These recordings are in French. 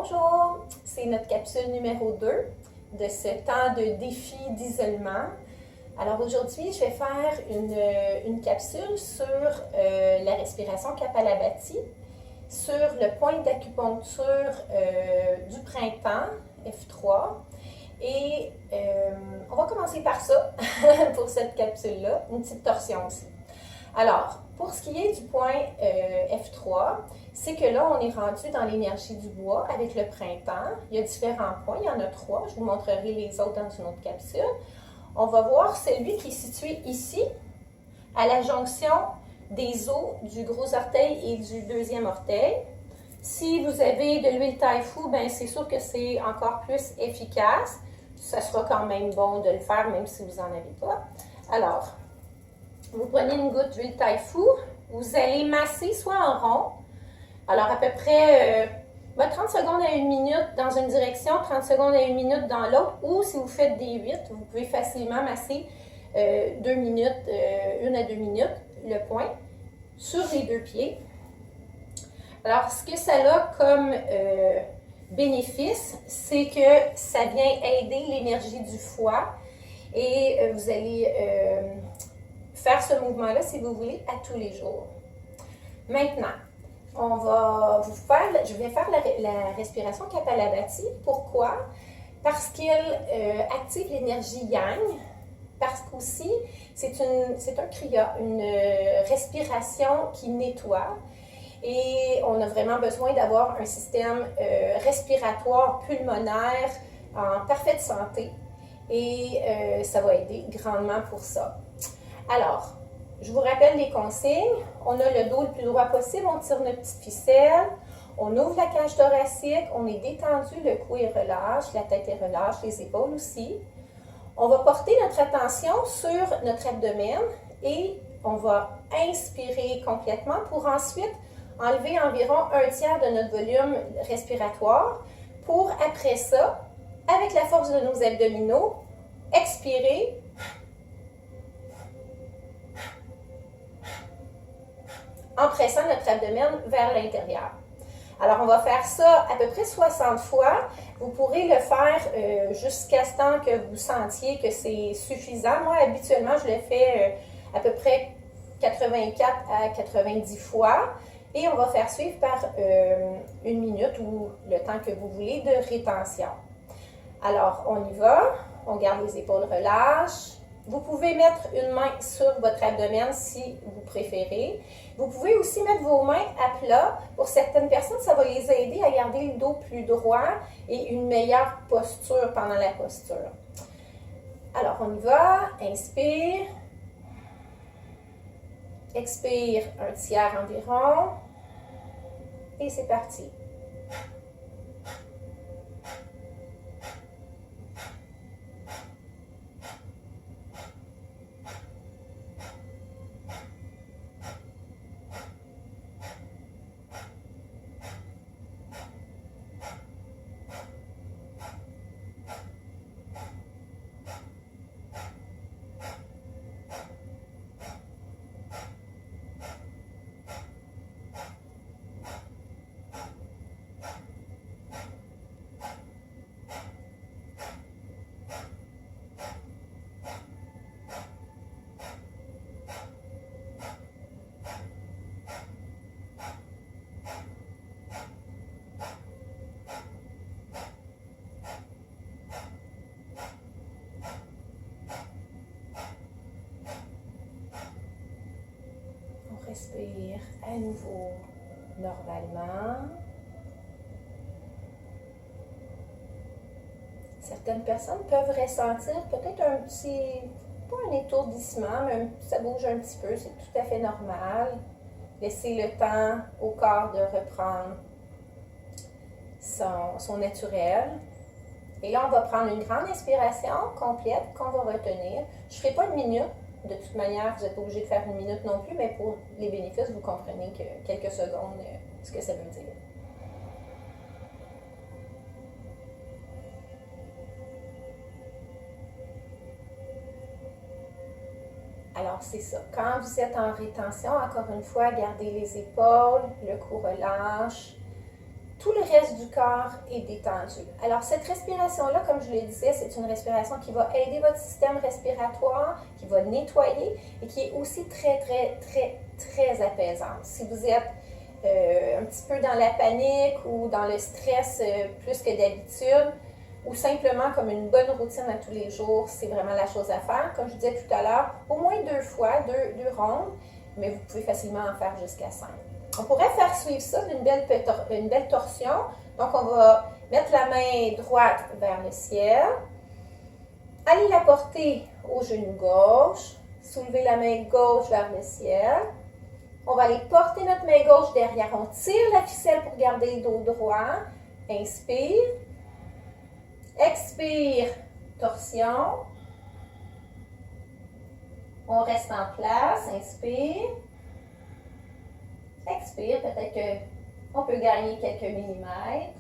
Bonjour, c'est notre capsule numéro 2 de ce temps de défi d'isolement. Alors aujourd'hui, je vais faire une capsule sur la respiration Kapalabhati, sur le point d'acupuncture du printemps, F3. Et on va commencer par ça pour cette capsule-là, une petite torsion aussi. Alors, pour ce qui est du point F3, c'est que là, on est rendu dans l'énergie du bois avec le printemps. Il y a différents points, il y en a 3. Je vous montrerai les autres dans une autre capsule. On va voir celui qui est situé ici, à la jonction des os du gros orteil et du deuxième orteil. Si vous avez de l'huile Taifu, bien c'est sûr que c'est encore plus efficace. Ça sera quand même bon de le faire, même si vous n'en avez pas. Alors, vous prenez une goutte d'huile Taifu, vous allez masser soit en rond, alors à peu près 30 secondes à 1 minute dans une direction, 30 secondes à 1 minute dans l'autre, ou si vous faites des 8, vous pouvez facilement masser 2 minutes, 1 à 2 minutes, le point, sur les deux pieds. Alors, ce que ça a comme bénéfice, c'est que ça vient aider l'énergie du foie et vous allez faire ce mouvement-là, si vous voulez, à tous les jours. Maintenant, je vais faire la respiration Kapalabhati. Pourquoi? Parce qu'elle active l'énergie yang, parce qu'aussi, c'est une respiration qui nettoie. Et on a vraiment besoin d'avoir un système respiratoire pulmonaire en parfaite santé. Et ça va aider grandement pour ça. Alors, je vous rappelle les consignes. On a le dos le plus droit possible, on tire notre petite ficelle, on ouvre la cage thoracique, on est détendu, le cou est relâche, la tête est relâche, les épaules aussi. On va porter notre attention sur notre abdomen et on va inspirer complètement pour ensuite enlever environ 1/3 de notre volume respiratoire pour après ça, avec la force de nos abdominaux, expirer en pressant notre abdomen vers l'intérieur. Alors, on va faire ça à peu près 60 fois. Vous pourrez le faire jusqu'à ce temps que vous sentiez que c'est suffisant. Moi, habituellement, je le fais à peu près 84 à 90 fois. Et on va faire suivre par 1 minute ou le temps que vous voulez de rétention. Alors, on y va. On garde les épaules relâches. Vous pouvez mettre une main sur votre abdomen si vous préférez. Vous pouvez aussi mettre vos mains à plat. Pour certaines personnes, ça va les aider à garder le dos plus droit et une meilleure posture pendant la posture. Alors, on y va. Inspire. Expire 1/3 environ. Et c'est parti. Respire à nouveau normalement. Certaines personnes peuvent ressentir peut-être un petit, pas un étourdissement, mais ça bouge un petit peu, c'est tout à fait normal. Laissez le temps au corps de reprendre son naturel. Et là, on va prendre une grande inspiration complète qu'on va retenir. Je ne ferai pas 1 minute. De toute manière, vous n'êtes pas obligé de faire 1 minute non plus, mais pour les bénéfices, vous comprenez que quelques secondes, ce que ça veut dire. Alors, c'est ça. Quand vous êtes en rétention, encore une fois, gardez les épaules, le cou relâche. tout le reste du corps est détendu. Alors, cette respiration-là, comme je le disais, c'est une respiration qui va aider votre système respiratoire, qui va nettoyer et qui est aussi très, très, très, très apaisante. Si vous êtes un petit peu dans la panique ou dans le stress plus que d'habitude, ou simplement comme une bonne routine à tous les jours, c'est vraiment la chose à faire. Comme je disais tout à l'heure, au moins 2 fois, deux rondes, mais vous pouvez facilement en faire jusqu'à 5. On pourrait faire suivre ça d'une belle torsion. Donc, on va mettre la main droite vers le ciel, aller la porter au genou gauche, soulever la main gauche vers le ciel. On va aller porter notre main gauche derrière. On tire la ficelle pour garder le dos droit. Inspire. Expire, torsion. On reste en place. Inspire. Expire. Peut-être qu'on peut gagner quelques millimètres.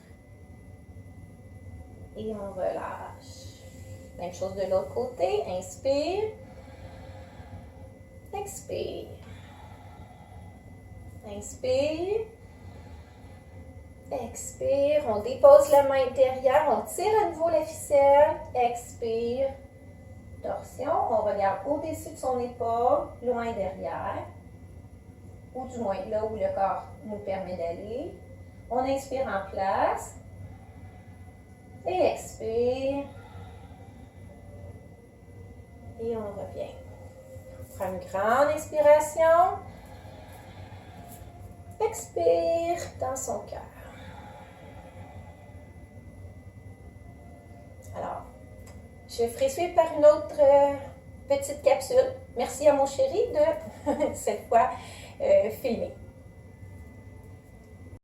Et on relâche. Même chose de l'autre côté. Inspire. Expire. Inspire. Expire. On dépose la main derrière. On tire à nouveau la ficelle. Expire. Torsion. On regarde au-dessus de son épaule, loin derrière. Ou du moins là où le corps nous permet d'aller. On inspire en place. Et expire. Et on revient. On prend une grande inspiration. Expire dans son cœur. Alors, je ferai suivre par une autre petite capsule. Merci à mon chéri de cette fois filmer.